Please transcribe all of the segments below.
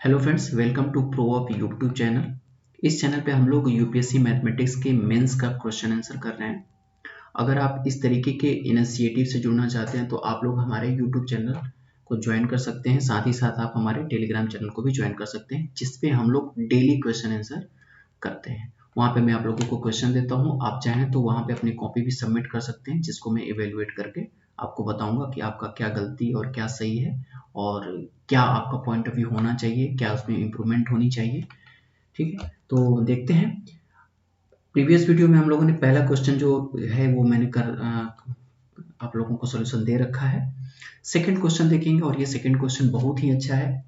Hello friends, welcome to pro of YouTube channel. इस चैनल पे हम लोग यूपीएससी मैथमेटिक्स के मेंस का क्वेश्चन आंसर कर रहे हैं। अगर आप इस तरीके के इनिशिएटिव से जुड़ना चाहते हैं तो आप लोग हमारे यूट्यूब चैनल को ज्वाइन कर सकते हैं। साथ ही साथ आप हमारे टेलीग्राम चैनल को भी ज्वाइन कर सकते हैं, जिसपे हम लोग डेली क्वेश्चन आंसर करते हैं। वहाँ पे मैं आप लोगों को क्वेश्चन देता हूँ, आप चाहें तो वहाँ पे अपनी कॉपी भी सबमिट कर सकते हैं, जिसको मैं इवेलुएट करके आपको बताऊंगा कि आपका क्या गलती और क्या सही है और क्या आपका पॉइंट ऑफ व्यू होना चाहिए, क्या उसमें इम्प्रूवमेंट होनी चाहिए। ठीक है, तो देखते हैं। प्रीवियस वीडियो में हम लोगों ने पहला क्वेश्चन जो है वो मैंने आप लोगों को सॉल्यूशन दे रखा है। सेकंड क्वेश्चन देखेंगे और ये सेकंड क्वेश्चन बहुत ही अच्छा है।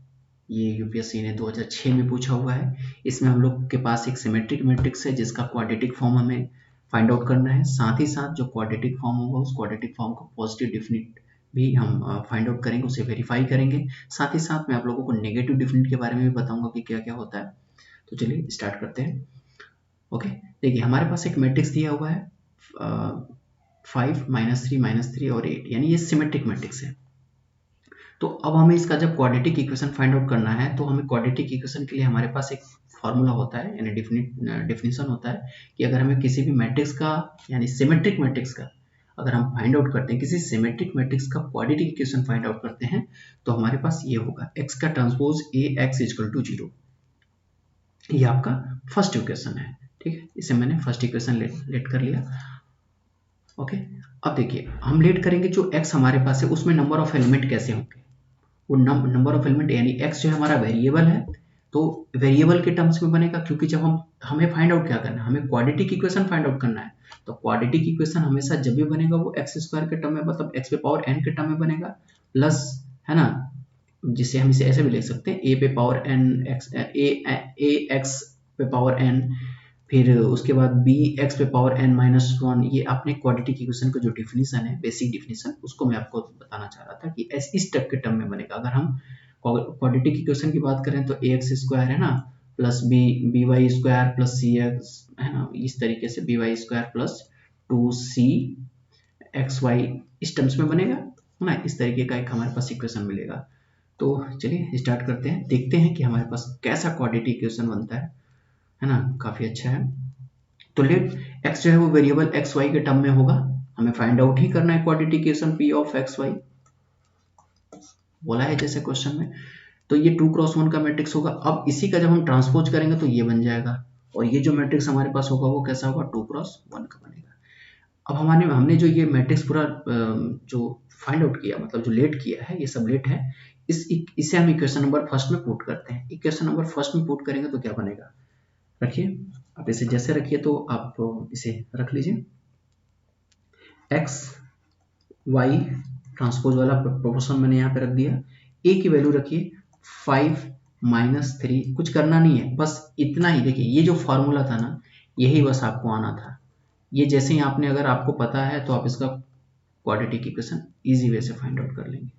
ये यूपीएससी ने 2006 में पूछा हुआ है। इसमें हम लोग के पास एक सिमेट्रिक मैट्रिक्स है जिसका क्वाड्रेटिक फॉर्म हमें फाइंड आउट करना है। साथ ही साथ जो क्वाड्रेटिक फॉर्म होगा उस क्वाड्रेटिक फॉर्म को पॉजिटिव डिफिनिट भी हम फाइंड आउट करेंगे, उसे वेरीफाई करेंगे। साथ ही साथ मैं आप लोगों को नेगेटिव डिफिनिट के बारे में भी बताऊंगा कि क्या क्या होता है। तो चलिए स्टार्ट करते हैं। ओके, देखिए हमारे पास एक मैट्रिक्स दिया हुआ है 5 -3 और 8, यानी ये सिमेट्रिक मैट्रिक्स है। तो अब हमें इसका जब क्वाड्रेटिक इक्वेशन फाइंड आउट करना है तो हमें क्वाड्रेटिक इक्वेशन के लिए हमारे पास एक फॉर्मूला होता है, यानी डिफिनेशन होता है कि अगर हमें किसी भी मैट्रिक्स का यानी सिमेट्रिक मैट्रिक्स का अगर हम फाइंड आउट करते हैं, किसी सिमेट्रिक मैट्रिक्स का क्वाड्रेटिक इक्वेशन फाइंड आउट करते हैं, तो हमारे पास ये होगा x का transpose a x equal to 0। ये आपका फर्स्ट इक्वेशन है। ठीक है, इसे मैंने फर्स्ट इक्वेशन लेट कर लिया। ओके, अब देखिए हम लेट करेंगे जो x हमारे पास है उसमें नंबर ऑफ एलिमेंट कैसे होंगे। वो नंबर ऑफ एलिमेंट यानी x जो है हमारा वेरिएबल है, तो वेरिएबल के टर्म्स में बनेगा, क्योंकि जब हमें फाइंड आउट क्या करना है, हमें क्वाड्रेटिक इक्वेशन फाइंड आउट करना है। तो क्वाड्रेटिक इक्वेशन हमेशा जब भी बनेगा वो एक्स स्क्वायर के टर्म में, मतलब x पे पावर n के टर्म में बनेगा, प्लस, है ना, जिसे हम इसे ऐसे भी लिख सकते हैं a पे power n x a x पे पावर n, फिर उसके बाद b x पे पावर n-1। ये आपने क्वाड्रेटिक इक्वेशन का जो डिफिनीशन है, बेसिक डिफिनीशन, उसको मैं आपको बताना चाह रहा था कि इस टाइप के टर्म में बनेगा। अगर हम क्वाड्रेटिक इक्वेशन की बात करें तो ax स्क्वायर है ना, plus b y square plus c x, है ना, इस तरीके से b y square plus 2c x y इस टर्म्स में बनेगा, है ना। इस तरीके का एक हमारे पास इक्वेशन मिलेगा। तो चलिए स्टार्ट करते हैं, देखते हैं कि हमारे पास कैसा क्वाड्रेटिक इक्वेशन बनता है ना। काफी अच्छा है। तो लेट x जो है वो वेरिएबल एक्स वाई के टर्म में होगा, हमें फाइंड आउट ही करना है quadratic equation p of x y, बोला है जैसे क्वेश्चन में। तो ये 2x1 का मैट्रिक्स होगा। अब इसी का जब हम ट्रांसपोज करेंगे तो ये बन जाएगा, और ये जो मैट्रिक्स हमारे पास होगा वो कैसा होगा, 2x1 का बनेगा। अब हमने जो ये मैट्रिक्स पूरा जो फाइंड आउट किया, मतलब जो लेट किया है, ये सब लेट है। इसे हम इक्वेशन नंबर फर्स्ट में पुट करते हैं। इक्वेशन नंबर फर्स्ट में पुट करेंगे तो क्या बनेगा, रखिए आप इसे जैसे रखिए, तो आप इसे रख लीजिए, x y ट्रांसपोज वाला प्रोपोर्शन मैंने यहाँ पे रख दिया। a की वैल्यू रखिए 5 -3, कुछ करना नहीं है, बस इतना ही। देखिए ये जो फॉर्मूला था ना, यही बस आपको आना था। ये जैसे ही आपने, अगर आपको पता है तो आप इसका क्वाड्रेटिक इक्वेशन इजी वे से फाइंड आउट कर लेंगे।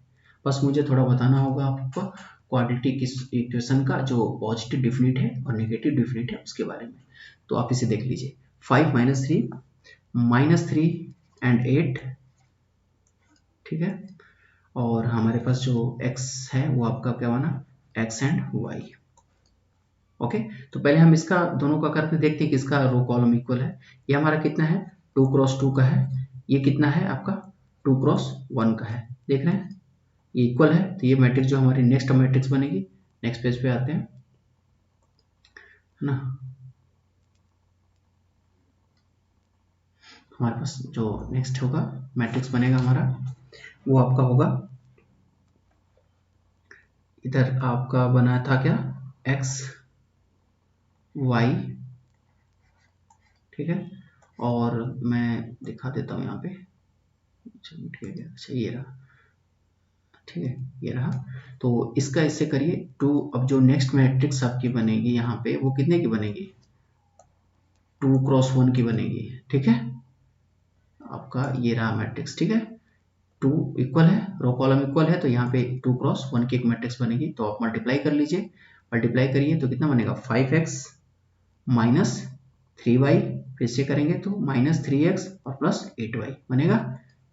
बस मुझे थोड़ा बताना होगा आपको क्वाड्रेटिक इक्वेशन का जो पॉजिटिव डिफिनिट है और नेगेटिव डिफिनिट है उसके बारे में। तो आप इसे देख लीजिए, 5 -3 एंड 8, ठीक है। और हमारे पास जो x है वो आपका क्या बना, x एंड y। ओके, तो पहले हम इसका दोनों का करके देखते हैं कि इसका रो कॉलम इक्वल है। ये हमारा कितना है, 2x2 का है। ये कितना है आपका, 2x1 का है। देख रहे हैं ये इक्वल है, तो ये मैट्रिक्स जो हमारी नेक्स्ट मैट्रिक्स बनेगी। नेक्स्ट पेज पे आते हैं, है ना। हमारे पास जो नेक्स्ट होगा मैट्रिक्स बनेगा हमारा, वो आपका होगा, इधर आपका बना था क्या, x y, ठीक है। और मैं दिखा देता हूँ यहाँ पे, अच्छा ये रहा, ठीक है, ये रहा। तो इसका इससे करिए 2। अब जो नेक्स्ट मैट्रिक्स आपकी बनेगी यहाँ पे, वो कितने की बनेगी, 2x1 की बनेगी, ठीक है। आपका ये रहा मैट्रिक्स, ठीक है। 2 इक्वल है, रो कॉलम इक्वल है, तो यहाँ पे 2x1 की एक मैट्रिक्स बनेगी। तो आप मल्टीप्लाई कर लीजिए, मल्टीप्लाई करिए तो कितना बनेगा, 5x -3y, फिर से करेंगे तो -3x और +8y बनेगा।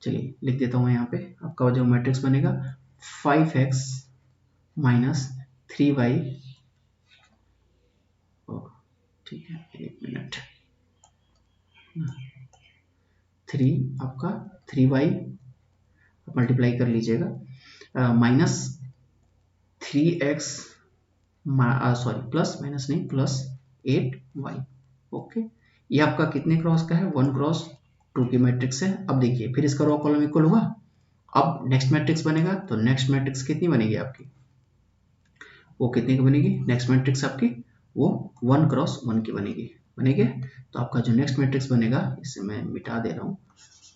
चलिए लिख देता हूँ यहाँ पे, आपका जो मैट्रिक्स बनेगा 5x -3y ठीक है, 1 मिनट। 3 आपका 3y मल्टीप्लाई कर लीजिएगा minus 3x sorry plus minus नहीं प्लस 8y। ओके, ये आपका कितने क्रॉस का है? 1 क्रॉस 2 की मैट्रिक्स है। अब देखिए फिर इसका रो कॉलम इक्वल हुआ। अब नेक्स्ट मैट्रिक्स बनेगा तो नेक्स्ट मैट्रिक्स कितनी बनेगी आपकी? वो कितने की बनेगी? नेक्स्ट मैट्रिक्स आपकी वो 1 क्रॉस 1 की बनेगी। तो आपका जो नेक्स्ट मैट्रिक्स बनेगा, इसे मैं मिटा दे रहा हूँ,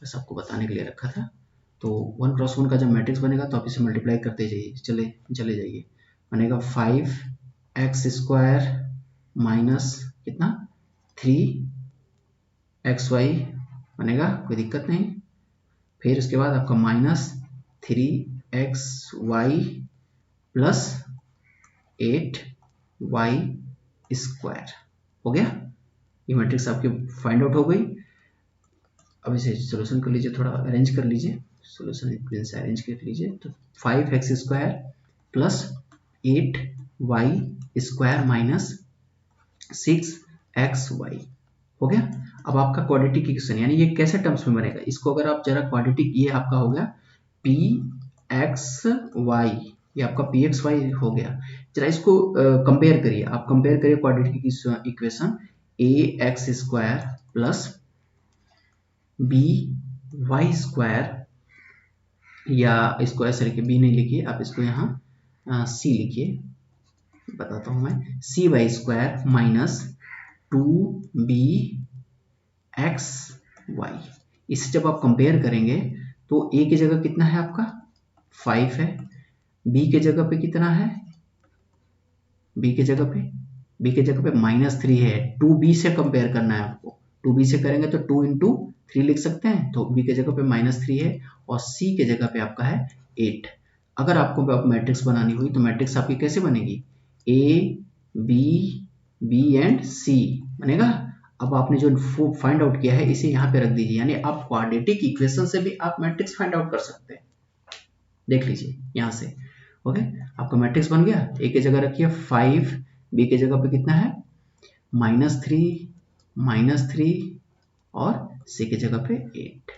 बस आपको बताने के लिए रखा था। तो 1 क्रॉस 1 का जब मैट्रिक्स बनेगा तो आप इसे मल्टीप्लाई करते जाइए, चले जाइए। बनेगा 5x² माइनस कितना 3xy बनेगा, कोई दिक्कत नहीं। फिर उसके बाद आपका माइनस 3xy प्लस 8y² हो गया। ये मैट्रिक्स आपकी फाइंड आउट हो गई। अब इसे सोल्यूशन कर लीजिए, थोड़ा अरेंज कर लीजिए, सोल्यूशन से अरेंज कर लीजिए। तो 5x² plus 8y² minus 6xy हो गया। अब आपका क्वाड्रेटिक इक्वेशन, यानी ये कैसे टर्म्स में बनेगा, इसको अगर आप जरा क्वाड्रेटिक, ये आपका हो गया pxy, ये आपका pxy हो गया। जरा इसको कंपेयर करिए, आप कंपेयर करिए quadratic equation ax² plus by², या इसको ऐसे लिखिए, b नहीं लिखिए आप, इसको यहाँ c लिखिए, बताता हूँ मैं, cy² माइनस 2bxy। इसे जब आप कंपेयर करेंगे तो a की जगह कितना है आपका 5 है, b की जगह पे कितना है, b की जगह पे -3 है। 2b से कंपेयर करना है आपको, 2b से करेंगे तो 2 × 3 लिख सकते हैं, तो b की जगह पे -3 है और c की जगह पे आपका है 8। अगर आपको मैट्रिक्स बनानी हुई तो मैट्रिक्स आपकी कैसे बनेगी, a b b and c बनेगा। अब आपने जो फाइंड आउट किया है इसे यहाँ पे रख दीजिए, यानी आप क्वाड्रेटिक इक्वेशन से भी आप मैट्रिक्स फाइंड आउट कर सकते हैं। देख लीजिए यहाँ से, ओके, आपका मैट्रिक्स बन गया। a की जगह रखिए 5, b की जगह पे कितना है -3 और c की जगह पे 8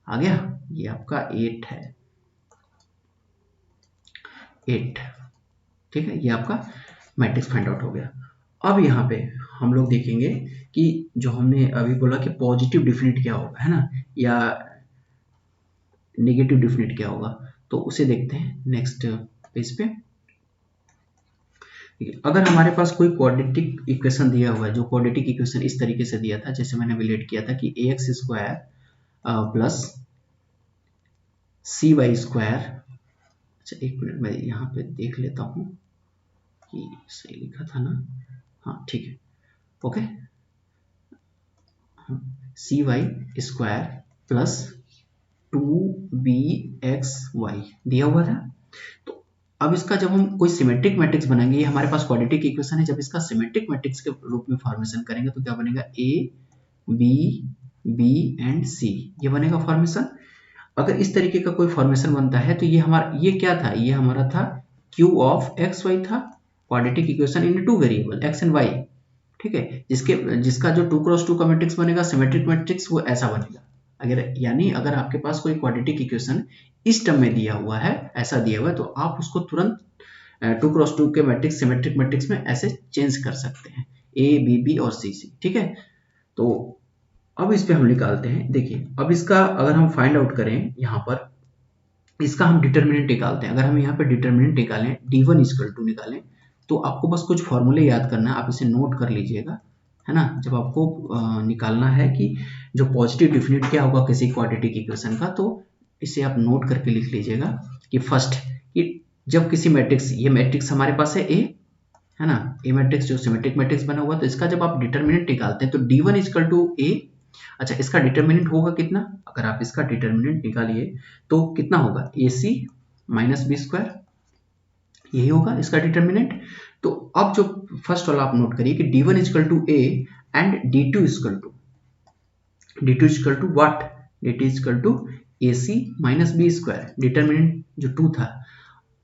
आ गया। ये आपका 8 है, 8, ठीक है, ये आपका मैट्रिक्स फाइंड आउट हो गया। अब यहाँ पे हम लोग देखेंगे कि जो हमने अभी बोला कि पॉजिटिव डिफिनिट क्या होगा, है ना, या नेगेटिव डिफिनिट क्या होगा, तो उसे देखते हैं नेक्स्ट पेज पे। अगर हमारे पास कोई क्वाड्रेटिक इक्वेशन दिया हुआ है, जो क्वाड्रेटिक इक्वेशन इस तरीके से दिया था, जैसे मैंने रिलेट किया था कि ax² प्लस cy², अच्छा एक मिनट मैं यहाँ पे देख लेता हूँ कि सही लिखा था ना, हाँ ठीक है, ओके, cy² प्लस 2bxy दिया हुआ था। तो अब इसका जब हम कोई सिमेट्रिक मैट्रिक्स बनाएंगे, ये हमारे पास क्वाड्रेटिक इक्वेशन है, जब इसका सिमेट्रिक मैट्रिक्स के रूप में फॉर्मेशन करेंगे तो क्या बनेगा, a b b and c, ये बनेगा फॉर्मेशन। अगर इस तरीके का कोई फॉर्मेशन बनता है तो ये हमारा, ये क्या था, ये हमारा था q ऑफ xy था, quadratic equation in 2 variable x and y, ठीक है, जिसका जो 2 क्रॉस 2 का मैट्रिक्स बनेगा, सिमेट्रिक मैट्रिक्स, वो ऐसा बनेगा। अगर आपके पास कोई क्वाड्रेटिक इक्वेशन इस टर्म में दिया हुआ है, ऐसा दिया हुआ है, तो आप उसको तुरंत 2 क्रॉस 2 के मैट्रिक्स सिमेट्रिक मैट्रिक्स में ऐसे चेंज कर सकते हैं, a b b और c c, ठीक है। तो अब इस पे हम निकालते हैं। देखिए अब इसका अगर हम फाइंड आउट करें, यहाँ पर इसका हम डिटर्मिनेंट निकालते हैं। अगर हम यहाँ पे डिटर्मिनेंट निकालें, d1 = निकालें, तो आपको बस कुछ फॉर्मूले याद करना है, आप इसे नोट कर लीजिएगा, है ना। जब आपको निकालना है कि जो पॉजिटिव डिफिनिट क्या होगा किसी क्वाड्रेटिक इक्वेशन का, तो इसे आप नोट करके लिख लीजिएगा कि फर्स्ट, कि जब किसी मैट्रिक्स, ये मैट्रिक्स हमारे पास है A, है ना, ए मैट्रिक्स जो सिमेट्रिक मैट्रिक्स बना हुआ, तो इसका जब आप डिटर्मिनेंट निकालते हैं तो d1 = A। अच्छा, इसका डिटर्मिनेंट होगा कितना, अगर आप इसका डिटर्मिनेंट निकालिए तो कितना होगा, AC माइनस b², यही होगा इसका डिटर्मिनेंट। तो अब जो फर्स्ट वाला आप नोट करिए कि d1 = A and d2 = what, d2 = AC minus b², determinant जो 2 था।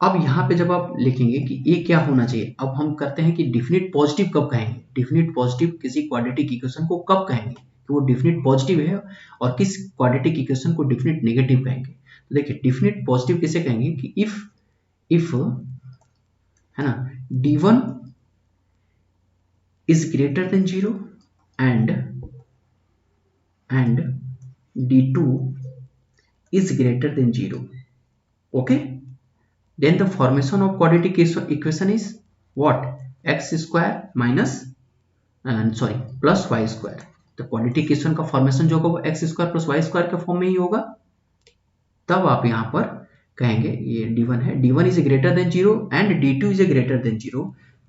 अब यहाँ पे जब आप लिखेंगे कि ए क्या होना चाहिए, अब हम करते हैं कि डिफिनिट पॉजिटिव कब कहेंगे, डिफिनिट पॉजिटिव किसी क्वाड्रेटिक इक्वेशन को कब कहेंगे कि वो डिफिनिट पॉजिटिव है, और किस क्वाड्रेटिक इक्वेशन को डिफिनिट नेगेटिव कहेंगे। तो देखिए डिफिनिट पॉजिटिव किसे कहेंगे कि इफ है ना d1 is greater than 0 and d2 is greater than 0. Okay, then the formation of quadratic equation is what? X square minus plus y square. तो क्वाड्रेटिक इक्वेशन का फॉर्मेशन जो होगा वो x square plus y square के form में ही होगा। तब आप यहाँ पर कहेंगे ये d1 है, d1 is greater than 0 and d2 is greater than 0,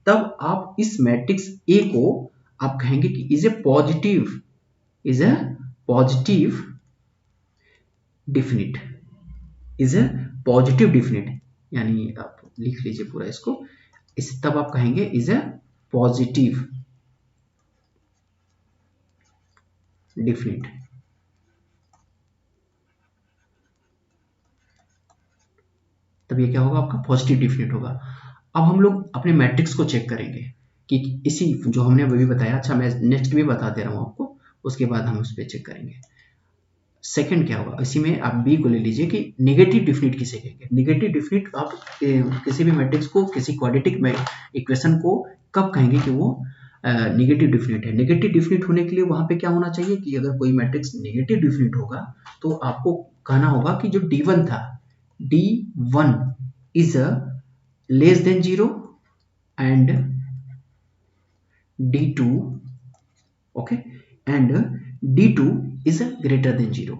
तब आप इस मैट्रिक्स A को आप कहेंगे कि is a positive definite, is a positive definite, यानी आप लिख लीजिए पूरा इसको, तब आप कहेंगे इज ए पॉजिटिव डिफिनिट। तब ये क्या होगा, आपका पॉजिटिव डिफिनिट होगा। अब हम लोग अपने मैट्रिक्स को चेक करेंगे कि इसी जो हमने अभी बताया, अच्छा मैं नेक्स्ट भी बता दे रहा हूँ आपको, उसके बाद हम उस पर चेक करेंगे। सेकंड क्या होगा, इसी में आप बी को ले लीजिए कि नेगेटिव डिफिनिट किसे कहेंगे। नेगेटिव डिफिनिट आप किसी भी मैट्रिक्स को, किसी क्वाड्रेटिक इक्वेशन को कब कहेंगे कि वो नेगेटिव डिफिनिट है। नेगेटिव डिफिनिट होने के लिए वहां पे क्या होना चाहिए कि अगर कोई मैट्रिक्स नेगेटिव डिफिनिट होगा तो आपको कहना होगा कि जो d1 था, d1 is less than 0 and d2 okay and d2 is greater than 0।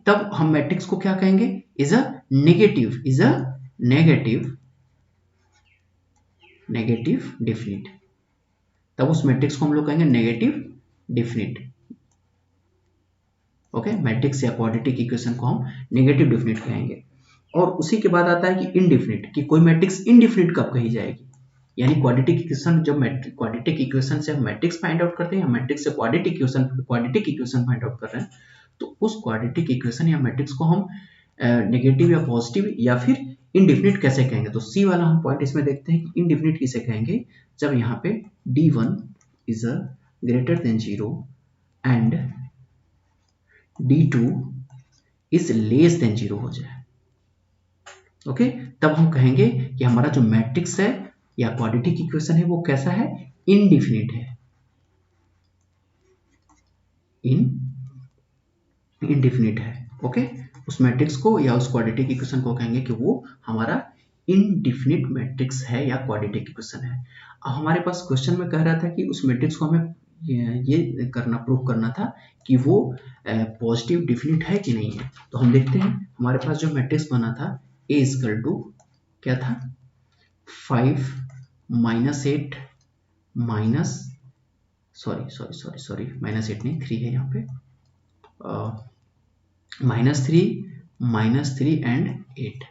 तब हम मैट्रिक्स को क्या कहेंगे, इज अ नेगेटिव डिफिनिट। तब उस मैट्रिक्स को हम लोग कहेंगे नेगेटिव डिफिनिट। ओके, मैट्रिक्स या क्वाड्रेटिक इक्वेशन को हम नेगेटिव डिफिनिट कहेंगे। और उसी के बाद आता है कि इनडिफिनिट, कि कोई मैट्रिक्स इनडिफिनिट कब कही जाएगी, यानी क्वाड्रेटिक इक्वेशन, जब क्वाड्रेटिक इक्वेशन से हम मैट्रिक्स फाइंड आउट करते हैं, मैट्रिक्स से क्वाड्रेटिक इक्वेशन फाइंड आउट कर रहे हैं, तो उस क्वाड्रेटिक इक्वेशन या मैट्रिक्स को हम नेगेटिव या पॉजिटिव या फिर इनडिफिनिट कैसे कहेंगे। तो सी वाला हम पॉइंट इसमें देखते हैं कि इनडिफिनिट किसे कहेंगे, जब यहाँ पे d1 is greater than 0 and d2 is less than 0 हो जाए। ओके, तब हम कहेंगे कि हमारा जो मैट्रिक्स है या क्वाड्रेटिक इक्वेशन है वो कैसा है, इनडिफिनिट है, इनडिफिनिट है। ओके, उस मैट्रिक्स को या उस क्वाड्रेटिक इक्वेशन को कहेंगे कि वो हमारा इनडिफिनिट मैट्रिक्स है या क्वाड्रेटिक इक्वेशन है। अब हमारे पास क्वेश्चन में कह रहा था कि उस मैट्रिक्स को हमें ये प्रूव करना था कि वो पॉजिटिव डिफिनिट है कि नहीं है। तो हम देखते हैं हमारे पास जो मैट्रिक्स बना था A इक्वल टू क्या था, 5 माइनस 8 माइनस सॉरी माइनस 8 नहीं 3 है यहाँ पे, -3 एंड 8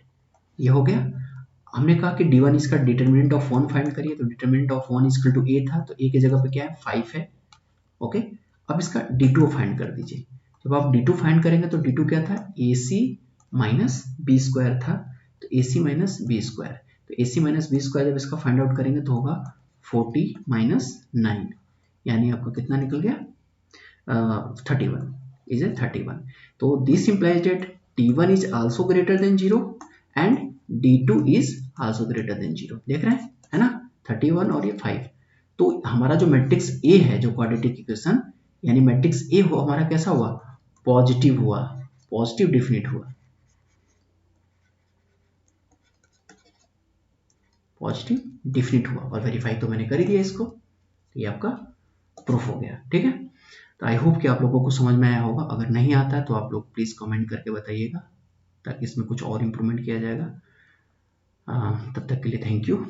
ये हो गया। हमने कहा कि d1 इसका डिटरमिनेंट ऑफ 1 फाइंड करिए, तो determinant of 1 equal to a था, तो a की जगह पे क्या है 5 है। ओके, अब इसका d2 फाइंड कर दीजिए। जब आप d2 फाइंड करेंगे तो d2 क्या था, ac माइनस बी स्क्वायर था, तो ac माइनस बी स्क्वायर, तो ac माइनस बी स्क्वायर जब इसका फाइंड आउट करेंगे तो होगा 40 माइनस 9, यानी आपका कितना निकल गया 31 इज ए 31। तो this implies that d1 is also greater than 0 and d2 is also greater than 0। देख रहे हैं, है ना, 31 और ये 5। तो हमारा जो मैट्रिक्स A है, जो क्वाड्रेटिक इक्वेशन, यानी मैट्रिक्स A हो हमारा कैसा हुआ, पॉजिटिव हुआ, पॉजिटिव डिफिनिट हुआ, पॉजिटिव डिफिनिट हुआ। और वेरीफाई तो मैंने कर ही दिया इसको, ये आपका प्रूफ हो गया। ठीक है, तो आई होप कि आप लोगों को समझ में आया होगा। अगर नहीं आता है तो आप लोग प्लीज़ कमेंट करके बताइएगा, ताकि इसमें कुछ और इम्प्रूवमेंट किया जाएगा। तब तक के लिए थैंक यू।